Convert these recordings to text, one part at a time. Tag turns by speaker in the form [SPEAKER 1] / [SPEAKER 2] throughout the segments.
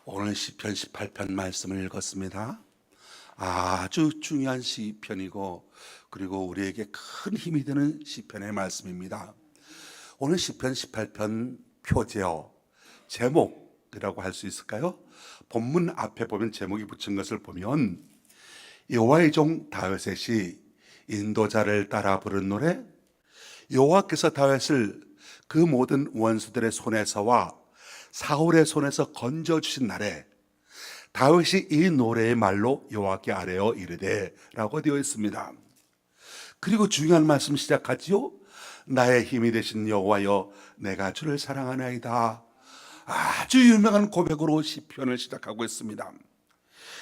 [SPEAKER 1] 오늘 시편 18편 말씀을 읽었습니다. 아주 중요한 시편이고 그리고 우리에게 큰 힘이 되는 시편의 말씀입니다. 오늘 시편 18편 표제어, 제목이라고 할 수 있을까요? 본문 앞에 보면 제목이 붙인 것을 보면 여호와의 종 다윗의 시, 인도자를 따라 부른 노래, 여호와께서 다윗을 그 모든 원수들의 손에서와 사울의 손에서 건져주신 날에 다윗이 이 노래의 말로 여호와께 아뢰어 이르되 라고 되어 있습니다. 그리고 중요한 말씀 시작하지요. 나의 힘이 되신 여호와여, 내가 주를 사랑하나이다. 아주 유명한 고백으로 시편을 시작하고 있습니다.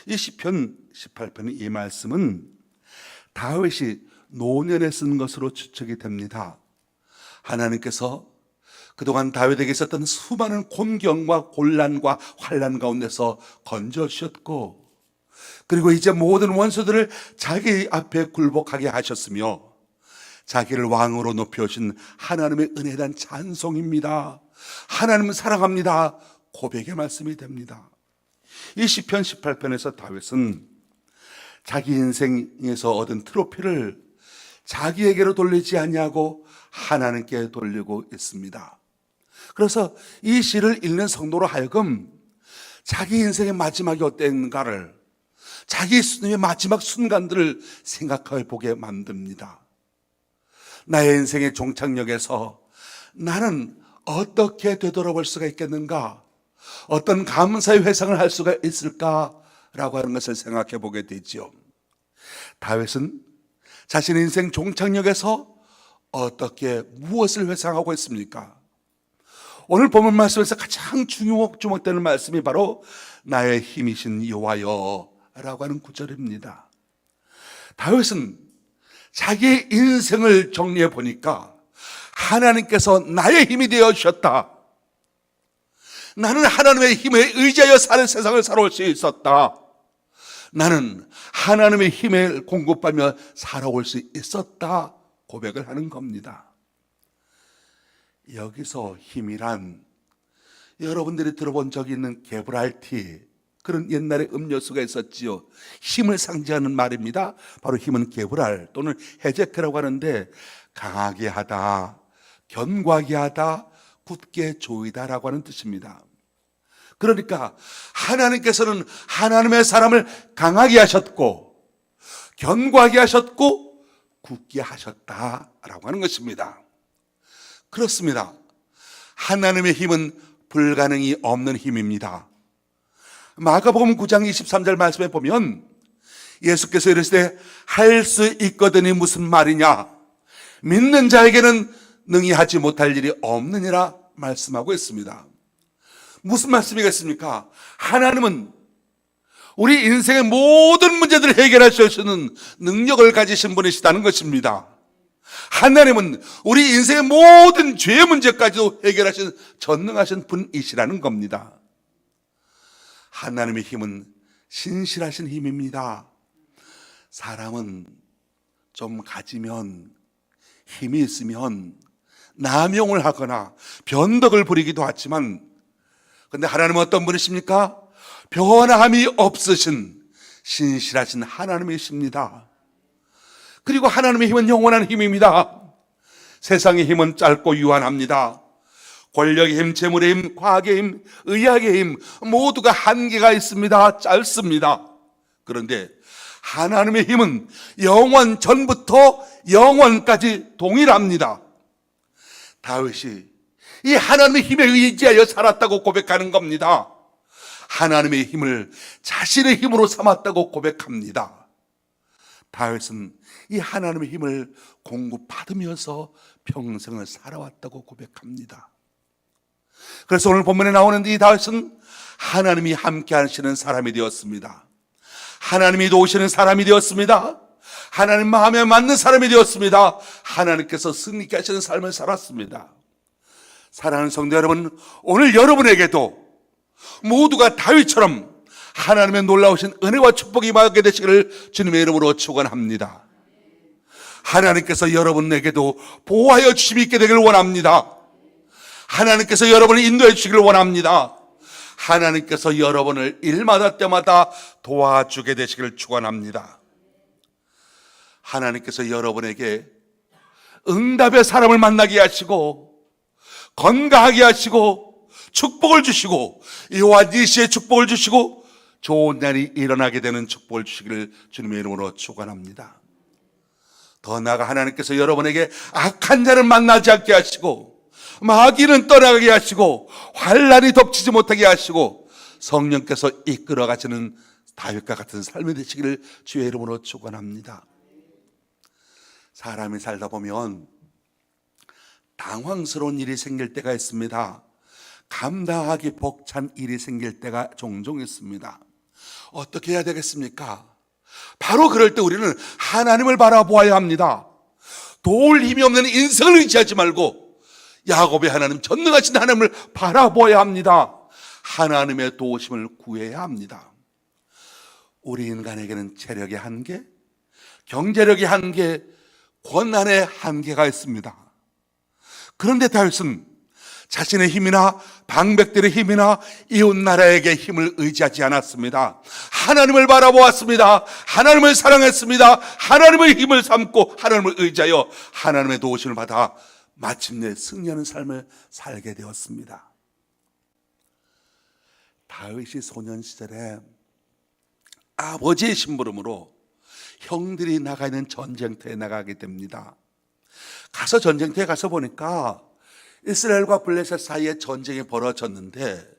[SPEAKER 1] 이 시편 18편의 이 말씀은 다윗이 노년에 쓴 것으로 추측이 됩니다. 하나님께서 그동안 다윗에게 있었던 수많은 곤경과 곤란과 환난 가운데서 건져주셨고, 그리고 이제 모든 원수들을 자기 앞에 굴복하게 하셨으며 자기를 왕으로 높여주신 하나님의 은혜에 대한 찬송입니다. 하나님을 사랑합니다. 고백의 말씀이 됩니다. 이 시편 18편에서 다윗은 자기 인생에서 얻은 트로피를 자기에게로 돌리지 않냐고 하나님께 돌리고 있습니다. 그래서 이 시를 읽는 성도로 하여금 자기 인생의 마지막이 어땠는가를, 자기 마지막 순간들을 생각해 보게 만듭니다. 나의 인생의 종착역에서 나는 어떻게 되돌아볼 수가 있겠는가, 어떤 감사의 회상을 할 수가 있을까라고 하는 것을 생각해 보게 되지요. 다윗은 자신의 인생 종착역에서 어떻게 무엇을 회상하고 있습니까? 오늘 본문 말씀에서 가장 주목되는 말씀이 바로 나의 힘이신 여호와여 라고 하는 구절입니다. 다윗은 자기의 인생을 정리해 보니까 하나님께서 나의 힘이 되어 주셨다. 나는 하나님의 힘에 의지하여 사는 세상을 살아올 수 있었다. 나는 하나님의 힘에 공급하며 살아올 수 있었다 고백을 하는 겁니다. 여기서 힘이란 여러분들이 들어본 적이 있는 게브랄티, 그런 옛날에 음료수가 있었지요. 힘을 상징하는 말입니다. 바로 힘은 게브랄 또는 헤제크라고 하는데 강하게 하다, 견고하게 하다, 굳게 조이다 라고 하는 뜻입니다. 그러니까 하나님께서는 하나님의 사람을 강하게 하셨고 견고하게 하셨고 굳게 하셨다라고 하는 것입니다. 그렇습니다. 하나님의 힘은 불가능이 없는 힘입니다. 마가복음 9장 23절 말씀에 보면 예수께서 이르시되 할 수 있거든이 무슨 말이냐, 믿는 자에게는 능히 하지 못할 일이 없느니라 말씀하고 있습니다. 무슨 말씀이겠습니까? 하나님은 우리 인생의 모든 문제들을 해결할 수 있는 능력을 가지신 분이시다는 것입니다. 하나님은 우리 인생의 모든 죄의 문제까지도 해결하신 전능하신 분이시라는 겁니다. 하나님의 힘은 신실하신 힘입니다. 사람은 좀 가지면, 힘이 있으면 남용을 하거나 변덕을 부리기도 하지만, 그런데 하나님은 어떤 분이십니까? 변함이 없으신 신실하신 하나님이십니다. 그리고 하나님의 힘은 영원한 힘입니다. 세상의 힘은 짧고 유한합니다. 권력의 힘, 재물의 힘, 과학의 힘, 의학의 힘 모두가 한계가 있습니다. 짧습니다. 그런데 하나님의 힘은 영원 전부터 영원까지 동일합니다. 다윗이 이 하나님의 힘에 의지하여 살았다고 고백하는 겁니다. 하나님의 힘을 자신의 힘으로 삼았다고 고백합니다. 다윗은 이 하나님의 힘을 공급받으면서 평생을 살아왔다고 고백합니다. 그래서 오늘 본문에 나오는 이 다윗은 하나님이 함께 하시는 사람이 되었습니다. 하나님이 도우시는 사람이 되었습니다. 하나님 마음에 맞는 사람이 되었습니다. 하나님께서 승리케 하시는 삶을 살았습니다. 사랑하는 성도 여러분, 오늘 여러분에게도 모두가 다윗처럼 하나님의 놀라우신 은혜와 축복이 임하게 되시기를 주님의 이름으로 축원합니다. 하나님께서 여러분에게도 보호하여 주심이 있게 되기를 원합니다. 하나님께서 여러분을 인도해 주시기를 원합니다. 하나님께서 여러분을 일마다 때마다 도와주게 되시기를 축원합니다. 하나님께서 여러분에게 응답의 사람을 만나게 하시고 건강하게 하시고 축복을 주시고 여호와 니시의 축복을 주시고 좋은 날이 일어나게 되는 축복을 주시기를 주님의 이름으로 축원합니다. 더 나아가 하나님께서 여러분에게 악한 자를 만나지 않게 하시고 마귀는 떠나게 하시고 환난이 덮치지 못하게 하시고 성령께서 이끌어 가시는 다윗과 같은 삶이 되시기를 주의 이름으로 축원합니다. 사람이 살다 보면 당황스러운 일이 생길 때가 있습니다. 감당하기 벅찬 일이 생길 때가 종종 있습니다. 어떻게 해야 되겠습니까? 바로 그럴 때 우리는 하나님을 바라보아야 합니다. 도울 힘이 없는 인생을 의지하지 말고 야곱의 하나님, 전능하신 하나님을 바라보아야 합니다. 하나님의 도우심을 구해야 합니다. 우리 인간에게는 체력의 한계, 경제력의 한계, 권한의 한계가 있습니다. 그런데 다윗은 자신의 힘이나 방백들의 힘이나 이웃나라에게 힘을 의지하지 않았습니다. 하나님을 바라보았습니다. 하나님을 사랑했습니다. 하나님의 힘을 삼고 하나님을 의지하여 하나님의 도우심을 받아 마침내 승리하는 삶을 살게 되었습니다. 다윗이 소년 시절에 아버지의 심부름으로 형들이 나가 있는 전쟁터에 나가게 됩니다. 가서 전쟁터에 가서 보니까 이스라엘과 블레셋 사이에 전쟁이 벌어졌는데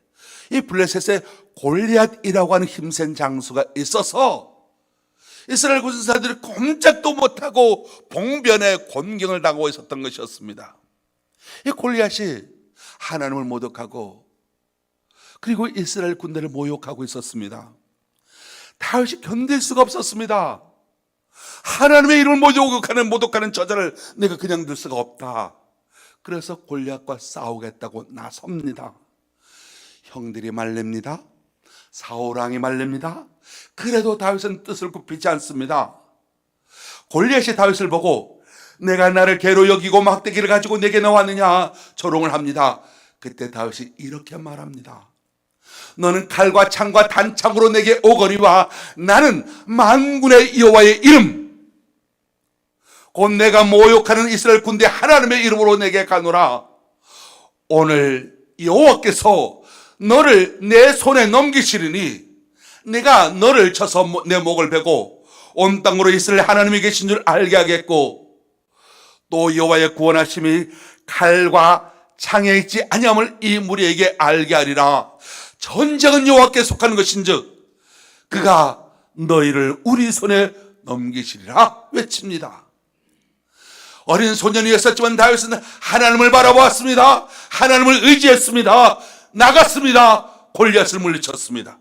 [SPEAKER 1] 이 블레셋에 골리앗이라고 하는 힘센 장수가 있어서 이스라엘 군사들이 꼼짝도 못하고 봉변에 곤경을 당하고 있었던 것이었습니다. 이 골리앗이 하나님을 모독하고 그리고 이스라엘 군대를 모욕하고 있었습니다. 다윗이 견딜 수가 없었습니다. 하나님의 이름을 모독하는 저자를 내가 그냥 둘 수가 없다. 그래서 골리앗과 싸우겠다고 나섭니다. 형들이 말립니다. 사울왕이 말립니다. 그래도 다윗은 뜻을 굽히지 않습니다. 골리앗이 다윗을 보고 내가 나를 개로 여기고 막대기를 가지고 내게 나왔느냐 조롱을 합니다. 그때 다윗이 이렇게 말합니다. 너는 칼과 창과 단창으로 내게 오거니와 나는 만군의 여호와의 이름 곧 내가 모욕하는 이스라엘 군대 하나님의 이름으로 내게 가노라. 오늘 여호와께서 너를 내 손에 넘기시리니 내가 너를 쳐서 내 목을 베고 온 땅으로 이스라엘 하나님이 계신 줄 알게 하겠고 또 여호와의 구원하심이 칼과 창에 있지 아니함을 이 무리에게 알게 하리라. 전쟁은 여호와께 속하는 것인즉 그가 너희를 우리 손에 넘기시리라 외칩니다. 어린 소년이었었지만 다윗은 하나님을 바라보았습니다. 하나님을 의지했습니다. 나갔습니다. 골리앗을 물리쳤습니다.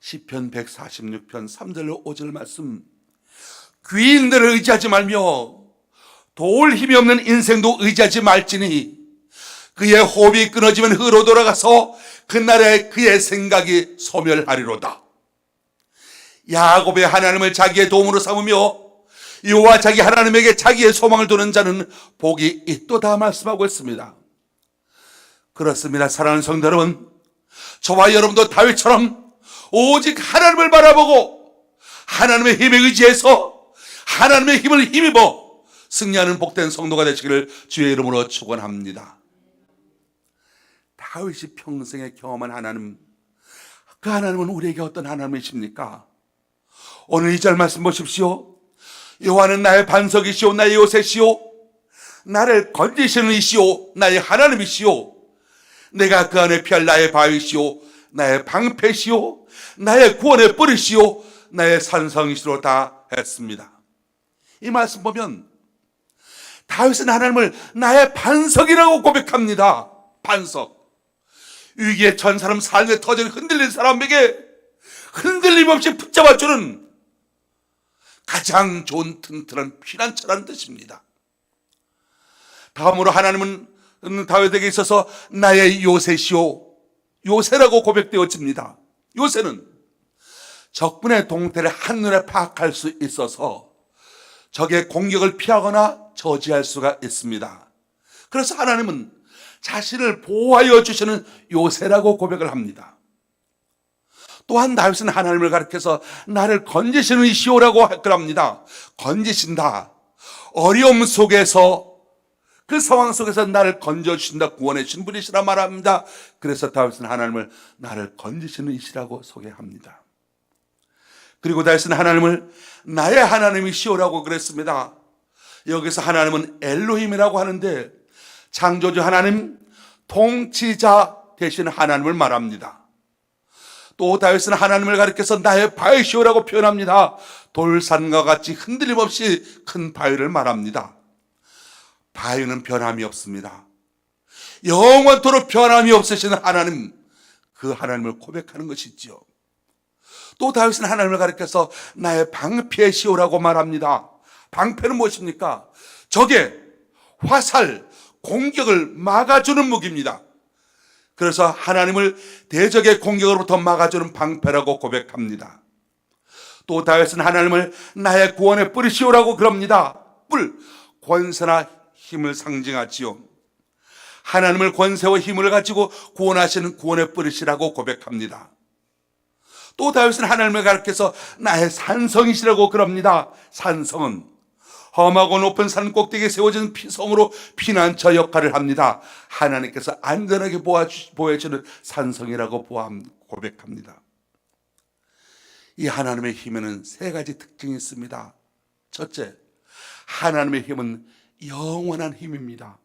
[SPEAKER 1] 시편 146편 3절로 5절 말씀, 귀인들을 의지하지 말며 도울 힘이 없는 인생도 의지하지 말지니 그의 호흡이 끊어지면 흐로 돌아가서 그날에 그의 생각이 소멸하리로다. 야곱의 하나님을 자기의 도움으로 삼으며 여호와 자기 하나님에게 자기의 소망을 두는 자는 복이 있도다 말씀하고 있습니다. 그렇습니다. 사랑하는 성도 여러분, 저와 여러분도 다윗처럼 오직 하나님을 바라보고 하나님의 힘에 의지해서 하나님의 힘을 힘입어 승리하는 복된 성도가 되시기를 주의 이름으로 축원합니다. 다윗이 평생에 경험한 하나님, 그 하나님은 우리에게 어떤 하나님이십니까? 오늘 2절 말씀 보십시오. 여호와는 나의 반석이시오 나의 요새시오 나를 건지시는 이시오 나의 하나님이시오 내가 그 안에 피할 나의 바위시오 나의 방패시오 나의 구원의 뿌리시오 나의 산성이시로다 했습니다. 이 말씀 보면 다윗은 하나님을 나의 반석이라고 고백합니다. 반석. 위기에 처한 사람, 삶에 터져 흔들린 사람에게 흔들림 없이 붙잡아주는 가장 좋은 튼튼한 피난처라는 뜻입니다. 다음으로 하나님은 다윗에게 있어서 나의 요새시오, 요새라고 고백되어집니다. 요새는 적군의 동태를 한눈에 파악할 수 있어서 적의 공격을 피하거나 저지할 수가 있습니다. 그래서 하나님은 자신을 보호하여 주시는 요새라고 고백을 합니다. 또한 다윗은 하나님을 가리켜서 나를 건지시는 이시오라고 합니다. 건지신다. 어려움 속에서, 그 상황 속에서 나를 건져주신다, 구원해 주신 분이시라 말합니다. 그래서 다윗은 하나님을 나를 건지시는 이시라고 소개합니다. 그리고 다윗은 하나님을 나의 하나님이시오라고 그랬습니다. 여기서 하나님은 엘로힘이라고 하는데 창조주 하나님, 통치자 되신 하나님을 말합니다. 또 다윗은 하나님을 가리켜서 나의 바위시오라고 표현합니다. 돌산과 같이 흔들림 없이 큰 바위를 말합니다. 바위는 변함이 없습니다. 영원토록 변함이 없으신 하나님, 그 하나님을 고백하는 것이지요. 또 다윗은 하나님을 가리켜서 나의 방패의 시오라고 말합니다. 방패는 무엇입니까? 적의 화살, 공격을 막아주는 무기입니다. 그래서 하나님을 대적의 공격으로부터 막아주는 방패라고 고백합니다. 또 다윗은 하나님을 나의 구원의 뿌리시오라고 그럽니다. 뿔, 권세나 힘을 상징하지요. 하나님을 권세와 힘을 가지고 구원하시는 구원의 뿌리시라고 고백합니다. 또 다윗은 하나님을 가리켜서 나의 산성이시라고 그럽니다. 산성은 험하고 높은 산 꼭대기에 세워진 피성으로 피난처 역할을 합니다. 하나님께서 안전하게 보호해주는 산성이라고 고백합니다. 이 하나님의 힘에는 세 가지 특징이 있습니다. 첫째, 하나님의 힘은 영원한 힘입니다.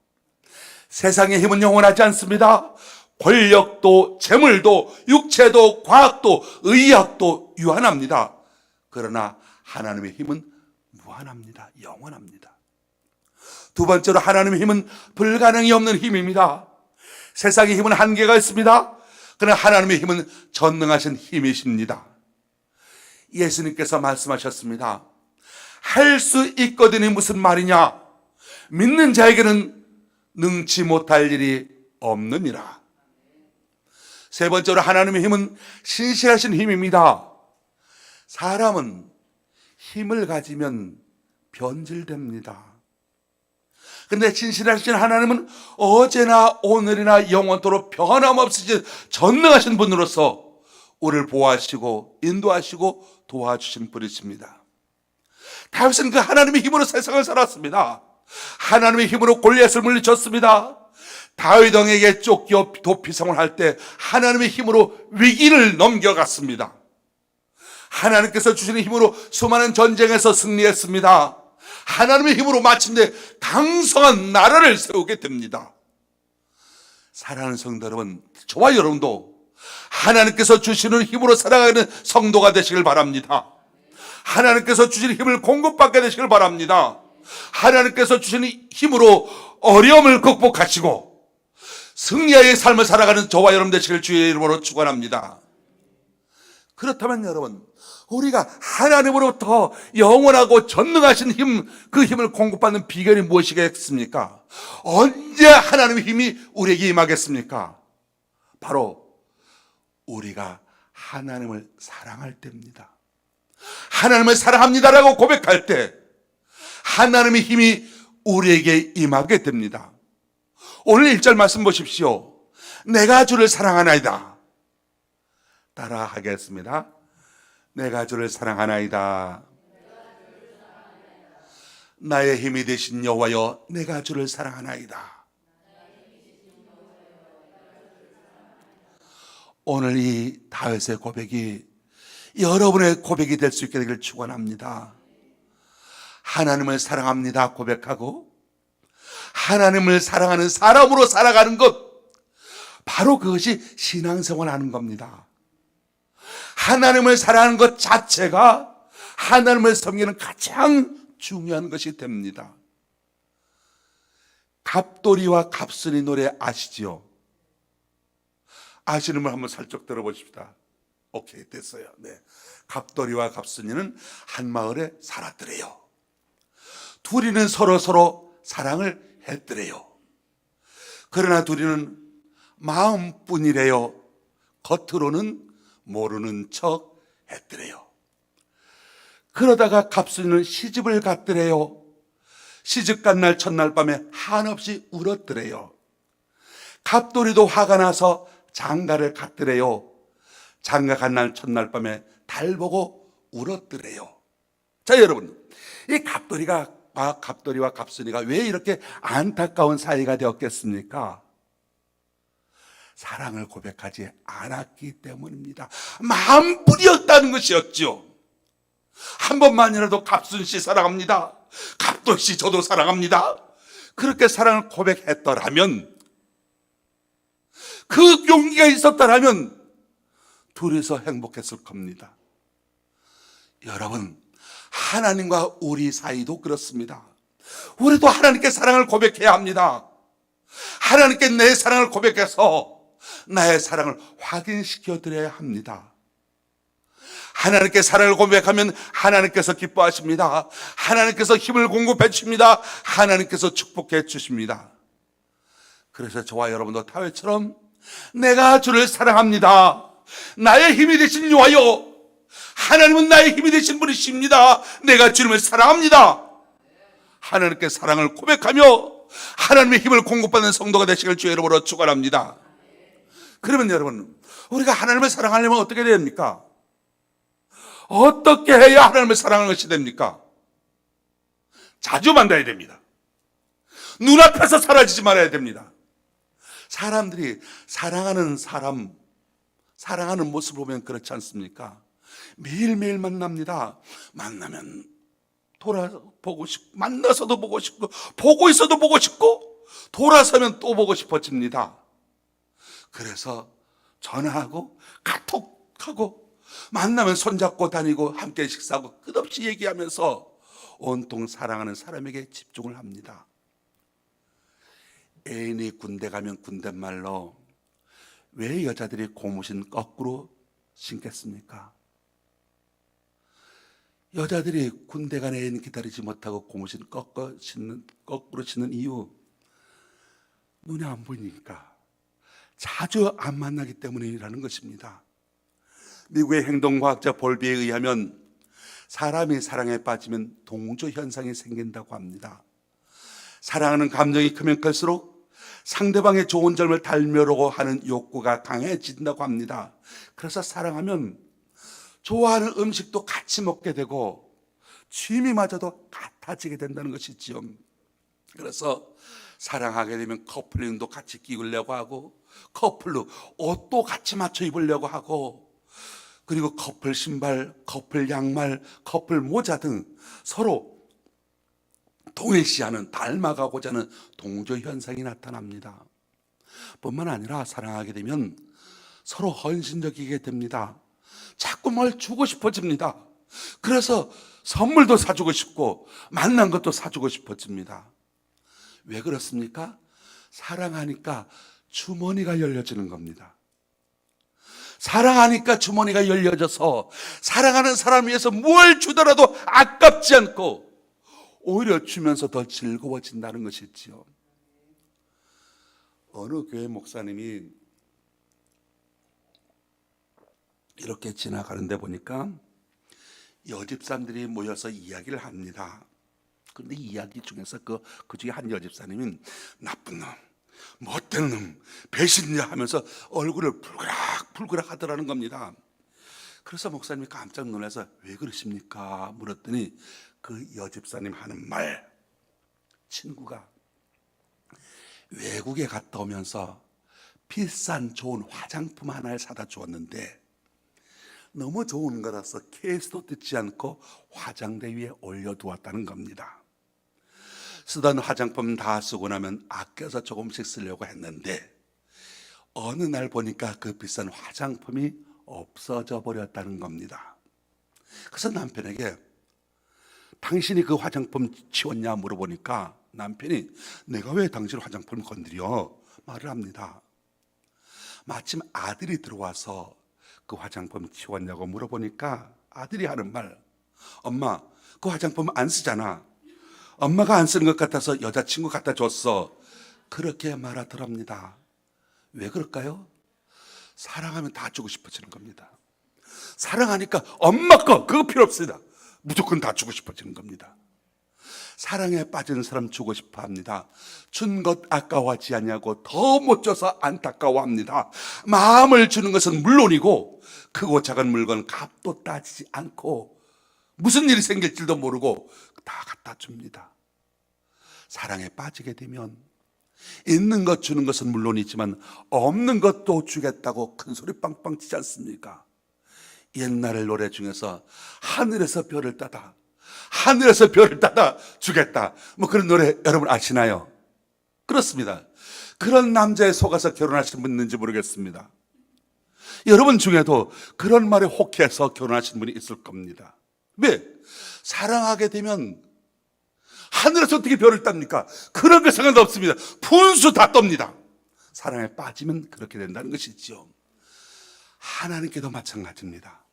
[SPEAKER 1] 세상의 힘은 영원하지 않습니다. 권력도, 재물도, 육체도, 과학도, 의학도 유한합니다. 그러나 하나님의 힘은 무한합니다. 영원합니다. 두 번째로 하나님의 힘은 불가능이 없는 힘입니다. 세상의 힘은 한계가 있습니다. 그러나 하나님의 힘은 전능하신 힘이십니다. 예수님께서 말씀하셨습니다. 할 수 있거든이 무슨 말이냐? 믿는 자에게는 능치 못할 일이 없느니라. 세 번째로 하나님의 힘은 신실하신 힘입니다. 사람은 힘을 가지면 변질됩니다. 그런데 신실하신 하나님은 어제나 오늘이나 영원토록 변함없으신 전능하신 분으로서 우리를 보호하시고 인도하시고 도와주신 분이십니다. 다윗은 그 하나님의 힘으로 세상을 살았습니다. 하나님의 힘으로 골리앗을 물리쳤습니다. 다윗 왕에게 쫓겨 도피성을 할 때 하나님의 힘으로 위기를 넘겨갔습니다. 하나님께서 주시는 힘으로 수많은 전쟁에서 승리했습니다. 하나님의 힘으로 마침내 강성한 나라를 세우게 됩니다. 사랑하는 성도 여러분, 저와 여러분도 하나님께서 주시는 힘으로 살아가는 성도가 되시길 바랍니다. 하나님께서 주시는 힘을 공급받게 되시길 바랍니다. 하나님께서 주시는 힘으로 어려움을 극복하시고 승리의 삶을 살아가는 저와 여러분 되시길 주의 이름으로 축원합니다. 그렇다면 여러분, 우리가 하나님으로부터 영원하고 전능하신 힘, 그 힘을 공급받는 비결이 무엇이겠습니까? 언제 하나님의 힘이 우리에게 임하겠습니까? 바로 우리가 하나님을 사랑할 때입니다. 하나님을 사랑합니다라고 고백할 때 하나님의 힘이 우리에게 임하게 됩니다. 오늘 1절 말씀 보십시오. 내가 주를 사랑하나이다. 따라 하겠습니다. 내가 주를 사랑하나이다. 나의 힘이 되신 여호와여, 내가 주를 사랑하나이다. 오늘 이 다윗의 고백이 여러분의 고백이 될 수 있게 되기를 축원합니다. 하나님을 사랑합니다 고백하고 하나님을 사랑하는 사람으로 살아가는 것, 바로 그것이 신앙생활 하는 겁니다. 하나님을 사랑하는 것 자체가 하나님을 섬기는 가장 중요한 것이 됩니다. 갑돌이와 갑순이 노래 아시지요? 아시는 분 한번 살짝 들어보십시다. 오케이, 됐어요. 네. 갑돌이와 갑순이는 한 마을에 살았더래요. 둘이는 서로 사랑을 했더래요. 그러나 둘이는 마음뿐이래요. 겉으로는 모르는 척 했더래요. 그러다가 갑순이는 시집을 갔더래요. 시집 간 날 첫날 밤에 한없이 울었더래요. 갑돌이도 화가 나서 장가를 갔더래요. 장가 간 날 첫날 밤에 달 보고 울었더래요. 자, 여러분, 이 갑돌이와 갑순이가 왜 이렇게 안타까운 사이가 되었겠습니까? 사랑을 고백하지 않았기 때문입니다. 마음뿐이었다는 것이었죠. 한 번만이라도 갑순 씨 사랑합니다, 갑돌 씨 저도 사랑합니다, 그렇게 사랑을 고백했더라면, 그 용기가 있었더라면 둘이서 행복했을 겁니다. 여러분, 하나님과 우리 사이도 그렇습니다. 우리도 하나님께 사랑을 고백해야 합니다. 하나님께 내 사랑을 고백해서 나의 사랑을 확인시켜 드려야 합니다. 하나님께 사랑을 고백하면 하나님께서 기뻐하십니다. 하나님께서 힘을 공급해 주십니다. 하나님께서 축복해 주십니다. 그래서 저와 여러분도 다윗처럼 내가 주를 사랑합니다, 나의 힘이 되신 여호와여, 하나님은 나의 힘이 되신 분이십니다, 내가 주님을 사랑합니다, 하나님께 사랑을 고백하며 하나님의 힘을 공급받는 성도가 되시길 주의 이름으로 축원합니다. 그러면 여러분, 우리가 하나님을 사랑하려면 어떻게 해야 됩니까? 어떻게 해야 하나님을 사랑하는 것이 됩니까? 자주 만나야 됩니다. 눈앞에서 사라지지 말아야 됩니다. 사람들이 사랑하는 모습을 보면 그렇지 않습니까? 매일매일 만납니다. 만나면 돌아보고 싶고, 만나서도 보고 싶고, 보고 있어도 보고 싶고, 돌아서면 또 보고 싶어집니다. 그래서 전화하고 카톡하고 만나면 손잡고 다니고 함께 식사하고 끝없이 얘기하면서 온통 사랑하는 사람에게 집중을 합니다. 애인이 군대 가면 군대말로 왜 여자들이 고무신 거꾸로 신겠습니까? 여자들이 군대 간 애인 기다리지 못하고 고무신 거꾸로 신는 이유, 눈에 안 보이니까, 자주 안 만나기 때문이라는 것입니다. 미국의 행동과학자 볼비에 의하면 사람이 사랑에 빠지면 동조 현상이 생긴다고 합니다. 사랑하는 감정이 크면 클수록 상대방의 좋은 점을 닮으려고 하는 욕구가 강해진다고 합니다. 그래서 사랑하면 좋아하는 음식도 같이 먹게 되고 취미마저도 같아지게 된다는 것이지요. 그래서 사랑하게 되면 커플링도 같이 끼우려고 하고, 커플로 옷도 같이 맞춰 입으려고 하고, 그리고 커플 신발, 커플 양말, 커플 모자 등 서로 동일시하는, 닮아가고자 하는 동조 현상이 나타납니다. 뿐만 아니라 사랑하게 되면 서로 헌신적이게 됩니다. 자꾸 뭘 주고 싶어집니다. 그래서 선물도 사주고 싶고 만난 것도 사주고 싶어집니다. 왜 그렇습니까? 사랑하니까 주머니가 열려지는 겁니다. 사랑하니까 주머니가 열려져서 사랑하는 사람 위해서 뭘 주더라도 아깝지 않고 오히려 주면서 더 즐거워진다는 것이지요. 어느 교회 목사님이 이렇게 지나가는데 보니까 여집사님들이 모여서 이야기를 합니다. 그런데 이야기 중에서 그 중에 한 여집사님은 나쁜 놈, 못된 놈, 배신자 하면서 얼굴을 불그락 하더라는 겁니다. 그래서 목사님이 깜짝 놀라서 왜 그러십니까? 물었더니 그 여집사님 하는 말, 친구가 외국에 갔다 오면서 비싼 좋은 화장품 하나를 사다 주었는데 너무 좋은 거라서 케이스도 뜯지 않고 화장대 위에 올려두었다는 겁니다. 쓰던 화장품 다 쓰고 나면 아껴서 조금씩 쓰려고 했는데 어느 날 보니까 그 비싼 화장품이 없어져 버렸다는 겁니다. 그래서 남편에게 당신이 그 화장품 치웠냐 물어보니까 남편이 내가 왜 당신 화장품을 건드려? 말을 합니다. 마침 아들이 들어와서 그 화장품 치웠냐고 물어보니까 아들이 하는 말, 엄마 그 화장품 안 쓰잖아. 엄마가 안 쓰는 것 같아서 여자친구 갖다 줬어. 그렇게 말하더랍니다. 왜 그럴까요? 사랑하면 다 주고 싶어지는 겁니다. 사랑하니까 엄마 거 그거 필요 없습니다. 무조건 다 주고 싶어지는 겁니다. 사랑에 빠진 사람 주고 싶어 합니다. 준 것 아까워하지 않냐고 더 못 줘서 안타까워합니다. 마음을 주는 것은 물론이고 크고 작은 물건 값도 따지지 않고 무슨 일이 생길지도 모르고 다 갖다 줍니다. 사랑에 빠지게 되면 있는 것 주는 것은 물론이지만 없는 것도 주겠다고 큰 소리 빵빵 치지 않습니까? 옛날 노래 중에서 하늘에서 별을 따다, 하늘에서 별을 따다 주겠다, 뭐 그런 노래 여러분 아시나요? 그렇습니다. 그런 남자에 속아서 결혼하신 분 있는지 모르겠습니다. 여러분 중에도 그런 말에 혹해서 결혼하신 분이 있을 겁니다. 왜? 사랑하게 되면 하늘에서 어떻게 별을 땁니까? 그런 게 상관도 없습니다. 분수 다 떱니다. 사랑에 빠지면 그렇게 된다는 것이죠. 하나님께도 마찬가지입니다.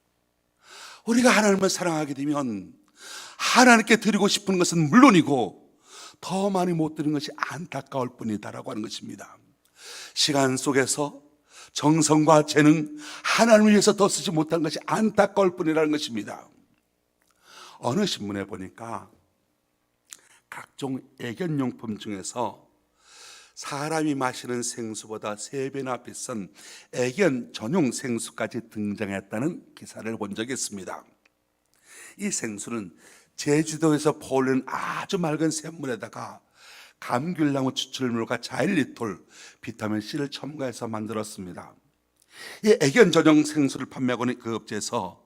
[SPEAKER 1] 우리가 하나님을 사랑하게 되면 하나님께 드리고 싶은 것은 물론이고 더 많이 못 드리는 것이 안타까울 뿐이다라고 하는 것입니다. 시간 속에서 정성과 재능, 하나님을 위해서 더 쓰지 못한 것이 안타까울 뿐이라는 것입니다. 어느 신문에 보니까 각종 애견용품 중에서 사람이 마시는 생수보다 3배나 비싼 애견 전용 생수까지 등장했다는 기사를 본 적이 있습니다. 이 생수는 제주도에서 퍼올린 아주 맑은 샘물에다가 감귤나무 추출물과 자일리톨, 비타민C를 첨가해서 만들었습니다. 이 애견 전용 생수를 판매하고 있는 그 업체에서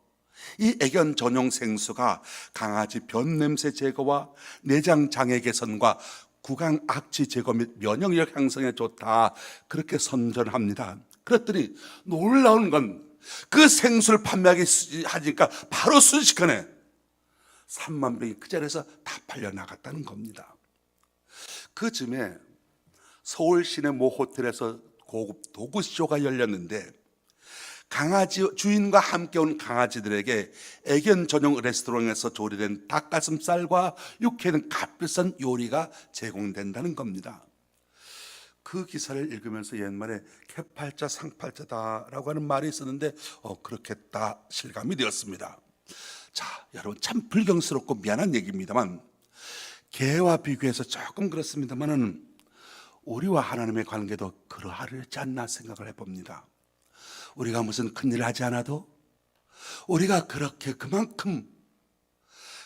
[SPEAKER 1] 이 애견 전용 생수가 강아지 변 냄새 제거와 내장 장애 개선과 구강 악취 제거 및 면역력 향상에 좋다, 그렇게 선전합니다. 그랬더니 놀라운 건 그 생수를 판매하기 하니까 바로 순식간에 3만 병이 그 자리에서 다 팔려 나갔다는 겁니다. 그 즈음에 서울 시내 모 호텔에서 고급 도구쇼가 열렸는데 강아지 주인과 함께 온 강아지들에게 애견 전용 레스토랑에서 조리된 닭가슴살과 육회 등 값비싼 요리가 제공된다는 겁니다. 그 기사를 읽으면서 옛말에 개팔자 상팔자다라고 하는 말이 있었는데 그렇겠다 실감이 되었습니다. 자, 여러분 참 불경스럽고 미안한 얘기입니다만 개와 비교해서 조금 그렇습니다만은 우리와 하나님의 관계도 그러하지 않나 생각을 해봅니다. 우리가 무슨 큰일을 하지 않아도 우리가 그렇게 그만큼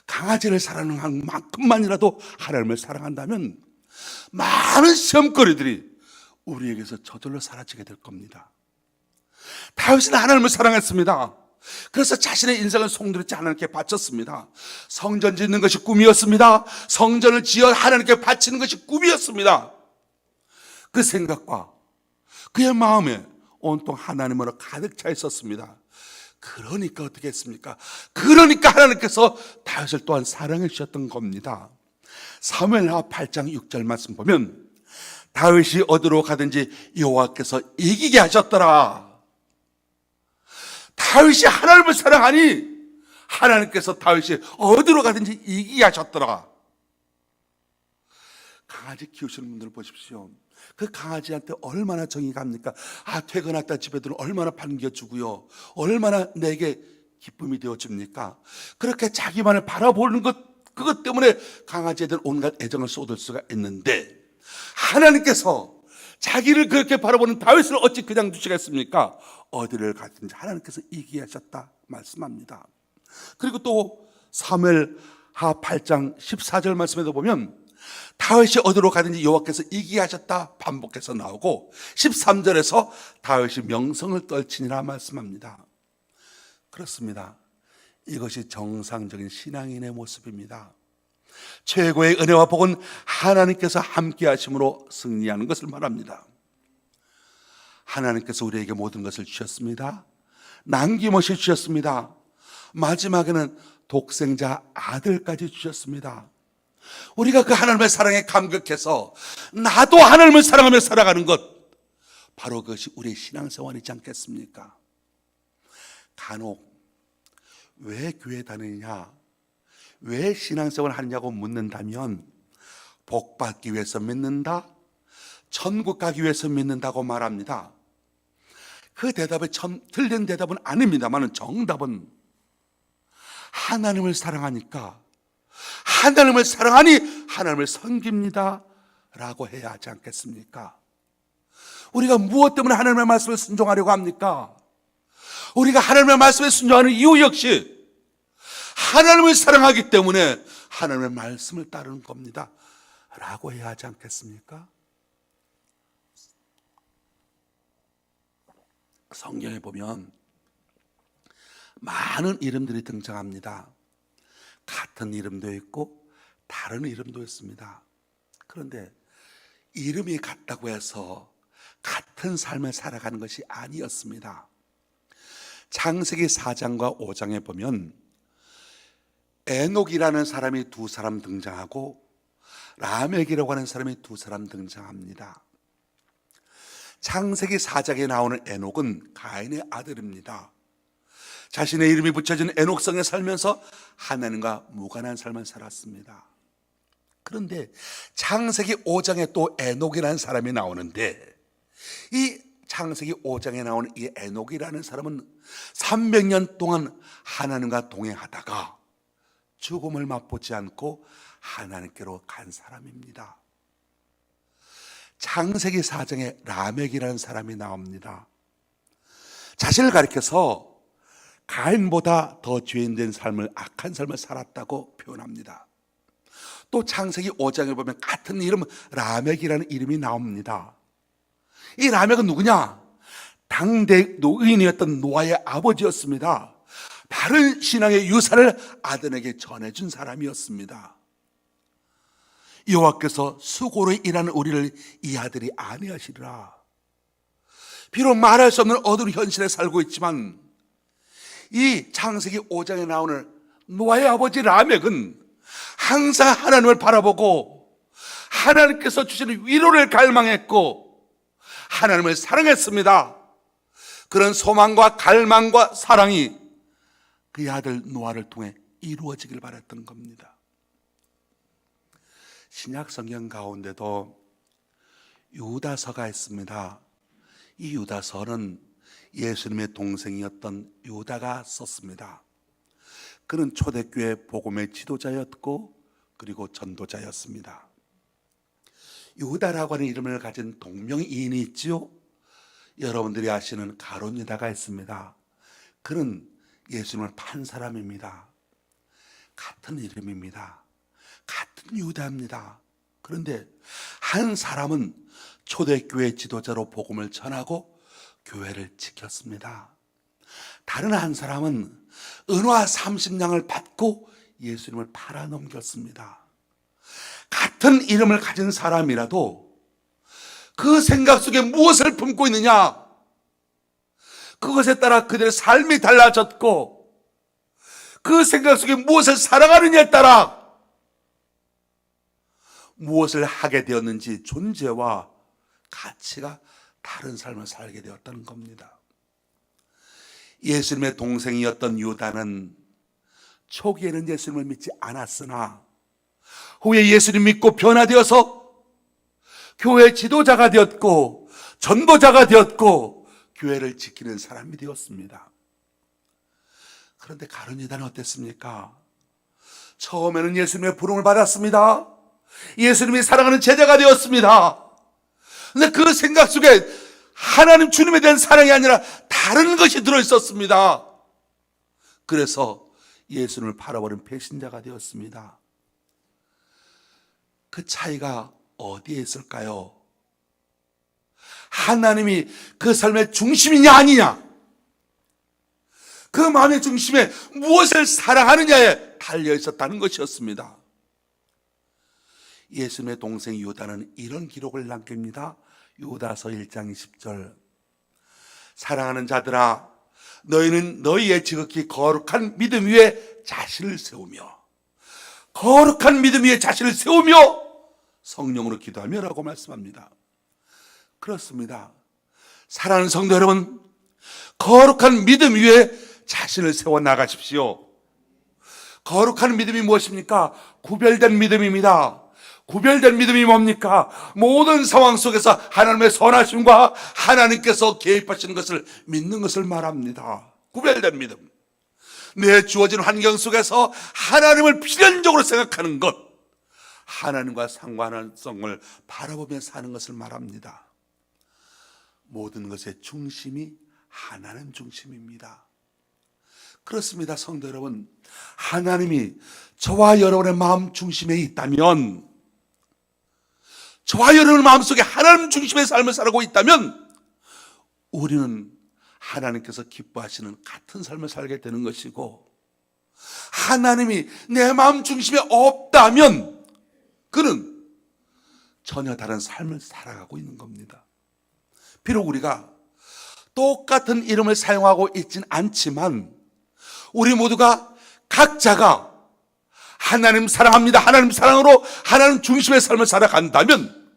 [SPEAKER 1] 강아지를 사랑하는 만큼만이라도 하나님을 사랑한다면 많은 시험거리들이 우리에게서 저절로 사라지게 될 겁니다. 다윗은 하나님을 사랑했습니다. 그래서 자신의 인생을 송두리째 하나님께 바쳤습니다. 성전 짓는 것이 꿈이었습니다. 성전을 지어 하나님께 바치는 것이 꿈이었습니다. 그 생각과 그의 마음에 온통 하나님으로 가득 차 있었습니다. 그러니까 어떻게 했습니까? 그러니까 하나님께서 다윗을 또한 사랑해 주셨던 겁니다. 사무엘하 8장 6절 말씀 보면 다윗이 어디로 가든지 여호와께서 이기게 하셨더라. 다윗이 하나님을 사랑하니 하나님께서 다윗이 어디로 가든지 이기게 하셨더라. 강아지 키우시는 분들 보십시오. 그 강아지한테 얼마나 정이 갑니까? 퇴근했다 집에 들어오면 얼마나 반겨주고요, 얼마나 내게 기쁨이 되어줍니까? 그렇게 자기만을 바라보는 그것 때문에 강아지에 대한 온갖 애정을 쏟을 수가 있는데 하나님께서 자기를 그렇게 바라보는 다윗을 어찌 그냥 두시겠습니까? 어디를 가든지 하나님께서 이기게 하셨다 말씀합니다. 그리고 또 사무엘하 8장 14절 말씀에도 보면 다윗이 어디로 가든지 여호와께서 이기게 하셨다 반복해서 나오고 13절에서 다윗이 명성을 떨치니라 말씀합니다. 그렇습니다. 이것이 정상적인 신앙인의 모습입니다. 최고의 은혜와 복은 하나님께서 함께 하심으로 승리하는 것을 말합니다. 하나님께서 우리에게 모든 것을 주셨습니다. 남김없이 주셨습니다. 마지막에는 독생자 아들까지 주셨습니다. 우리가 그 하나님의 사랑에 감격해서 나도 하나님을 사랑하며 살아가는 것, 바로 그것이 우리의 신앙생활이지 않겠습니까? 간혹 왜 교회 다니느냐, 왜 신앙생활 하느냐고 묻는다면 복받기 위해서 믿는다, 천국 가기 위해서 믿는다고 말합니다. 그 대답이 틀린 대답은 아닙니다만 정답은 하나님을 사랑하니까 하나님을 사랑하니 하나님을 섬깁니다 라고 해야 하지 않겠습니까? 우리가 무엇 때문에 하나님의 말씀을 순종하려고 합니까? 우리가 하나님의 말씀에 순종하는 이유 역시 하나님을 사랑하기 때문에 하나님의 말씀을 따르는 겁니다 라고 해야 하지 않겠습니까? 성경에 보면 많은 이름들이 등장합니다. 같은 이름도 있고 다른 이름도 있습니다. 그런데 이름이 같다고 해서 같은 삶을 살아가는 것이 아니었습니다. 창세기 4장과 5장에 보면 에녹이라는 사람이 두 사람 등장하고 라멕이라고 하는 사람이 두 사람 등장합니다. 창세기 4장에 나오는 에녹은 가인의 아들입니다. 자신의 이름이 붙여진 에녹성에 살면서 하나님과 무관한 삶을 살았습니다. 그런데 창세기 5장에 또 에녹이라는 사람이 나오는데, 이 창세기 5장에 나오는 이 에녹이라는 사람은 300년 동안 하나님과 동행하다가 죽음을 맛보지 않고 하나님께로 간 사람입니다. 창세기 4장에 라멕이라는 사람이 나옵니다. 자신을 가리켜서 가인보다 더 죄인된 삶을, 악한 삶을 살았다고 표현합니다. 또 창세기 5장에 보면 같은 이름 라멕이라는 이름이 나옵니다. 이 라멕은 누구냐? 당대 노인이었던 노아의 아버지였습니다. 바른 신앙의 유산을 아들에게 전해준 사람이었습니다. 여호와께서 수고로 일하는 우리를 이 아들이 아니하시리라. 비록 말할 수 없는 어두운 현실에 살고 있지만 이 창세기 5장에 나오는 노아의 아버지 라멕은 항상 하나님을 바라보고 하나님께서 주시는 위로를 갈망했고 하나님을 사랑했습니다. 그런 소망과 갈망과 사랑이 그의 아들 노아를 통해 이루어지길 바랐던 겁니다. 신약 성경 가운데도 유다서가 있습니다. 이 유다서는 예수님의 동생이었던 유다가 썼습니다. 그는 초대교회 복음의 지도자였고 그리고 전도자였습니다. 유다라고 하는 이름을 가진 동명이인이 있지요. 여러분들이 아시는 가룟 유다가 있습니다. 그는 예수님을 판 사람입니다. 같은 이름입니다. 같은 유다입니다. 그런데 한 사람은 초대교회 지도자로 복음을 전하고 교회를 지켰습니다. 다른 한 사람은 은화 30냥을 받고 예수님을 팔아넘겼습니다. 같은 이름을 가진 사람이라도 그 생각 속에 무엇을 품고 있느냐, 그것에 따라 그들의 삶이 달라졌고 그 생각 속에 무엇을 살아가느냐에 따라 무엇을 하게 되었는지 존재와 가치가 다른 삶을 살게 되었다는 겁니다. 예수님의 동생이었던 유다는 초기에는 예수님을 믿지 않았으나 후에 예수님 믿고 변화되어서 교회 지도자가 되었고 전도자가 되었고 교회를 지키는 사람이 되었습니다. 그런데 가룟 유다는 어땠습니까? 처음에는 예수님의 부름을 받았습니다. 예수님이 사랑하는 제자가 되었습니다. 근데 그 생각 속에 하나님 주님에 대한 사랑이 아니라 다른 것이 들어있었습니다. 그래서 예수님을 팔아버린 배신자가 되었습니다. 그 차이가 어디에 있을까요? 하나님이 그 삶의 중심이냐 아니냐, 그 마음의 중심에 무엇을 사랑하느냐에 달려 있었다는 것이었습니다. 예수님의 동생 유다는 이런 기록을 남깁니다. 유다서 1장 20절. 사랑하는 자들아, 너희는 너희의 지극히 거룩한 믿음 위에 자신을 세우며, 거룩한 믿음 위에 자신을 세우며 성령으로 기도하며 라고 말씀합니다. 그렇습니다. 사랑하는 성도 여러분, 거룩한 믿음 위에 자신을 세워 나가십시오. 거룩한 믿음이 무엇입니까? 구별된 믿음입니다. 구별된 믿음이 뭡니까? 모든 상황 속에서 하나님의 선하심과 하나님께서 개입하시는 것을 믿는 것을 말합니다. 구별된 믿음. 내 주어진 환경 속에서 하나님을 필연적으로 생각하는 것, 하나님과 상관성을 바라보며 사는 것을 말합니다. 모든 것의 중심이 하나님 중심입니다. 그렇습니다. 성도 여러분, 하나님이 저와 여러분의 마음 중심에 있다면, 저와 여러분의 마음속에 하나님 중심의 삶을 살고 있다면 우리는 하나님께서 기뻐하시는 같은 삶을 살게 되는 것이고, 하나님이 내 마음 중심에 없다면 그는 전혀 다른 삶을 살아가고 있는 겁니다. 비록 우리가 똑같은 이름을 사용하고 있진 않지만 우리 모두가 각자가 하나님 사랑합니다, 하나님 사랑으로 하나님 중심의 삶을 살아간다면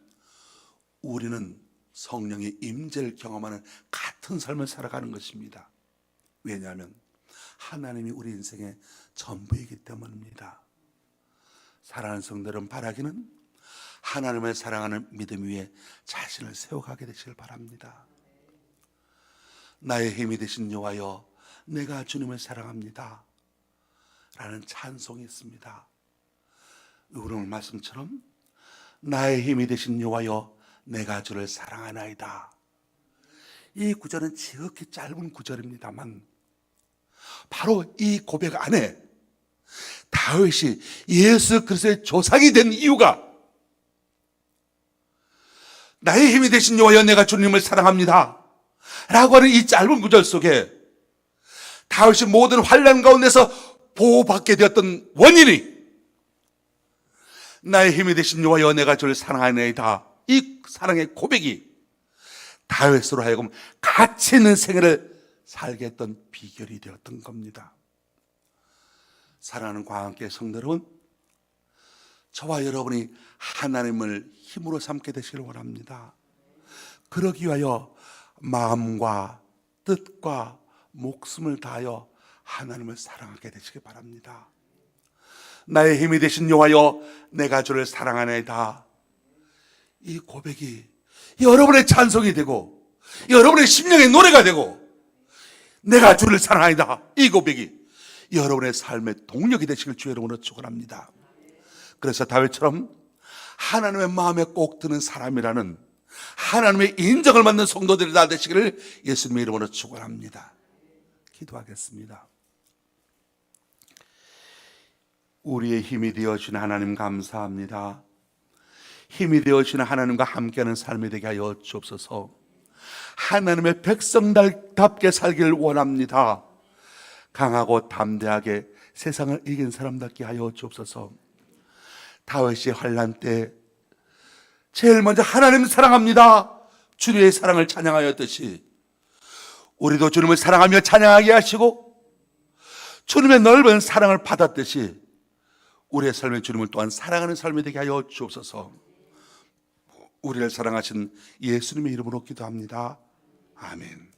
[SPEAKER 1] 우리는 성령의 임재를 경험하는 같은 삶을 살아가는 것입니다. 왜냐하면 하나님이 우리 인생의 전부이기 때문입니다. 사랑하는 성도 여러분, 바라기는 하나님을 사랑하는 믿음 위에 자신을 세워가게 되시길 바랍니다. 나의 힘이 되신 여호와여, 내가 주님을 사랑합니다 라는 찬송이 있습니다. 오늘 말씀처럼 나의 힘이 되신 여호와여, 내가 주를 사랑하나이다. 이 구절은 지극히 짧은 구절입니다만 바로 이 고백 안에 다윗이 예수 그리스도의 조상이 된 이유가, 나의 힘이 되신 여호와여, 내가 주님을 사랑합니다 라고 하는 이 짧은 구절 속에 다윗이 모든 환난 가운데서 보호받게 되었던 원인이, 나의 힘이 되신 여호와여, 내가 주를 사랑하나이다, 이 사랑의 고백이 다윗으로 하여금 가치 있는 생애를 살게 했던 비결이 되었던 겁니다. 사랑하는 과학계 성도 여러분, 저와 여러분이 하나님을 힘으로 삼게 되시길 원합니다. 그러기 위하여 마음과 뜻과 목숨을 다하여 하나님을 사랑하게 되시길 바랍니다. 나의 힘이 되신 여호와여, 내가 주를 사랑하나이다, 이 고백이 여러분의 찬송이 되고 여러분의 심령의 노래가 되고, 내가 주를 사랑하나이다, 이 고백이 여러분의 삶의 동력이 되시길 주의 이름으로 축원합니다. 그래서 다윗처럼 하나님의 마음에 꼭 드는 사람이라는 하나님의 인정을 받는 성도들이 다 되시기를 예수님의 이름으로 축원합니다. 기도하겠습니다. 우리의 힘이 되어주신 하나님 감사합니다. 힘이 되어주시는 하나님과 함께하는 삶이 되게 하여 주옵소서. 하나님의 백성답게 살기를 원합니다. 강하고 담대하게 세상을 이긴 사람답게 하여 주옵소서. 다윗이 환난 때 제일 먼저 하나님 사랑합니다, 주님의 사랑을 찬양하였듯이 우리도 주님을 사랑하며 찬양하게 하시고 주님의 넓은 사랑을 받았듯이 우리의 삶에 주님을 또한 사랑하는 삶이 되게 하여 주옵소서. 우리를 사랑하신 예수님의 이름으로 기도합니다. 아멘.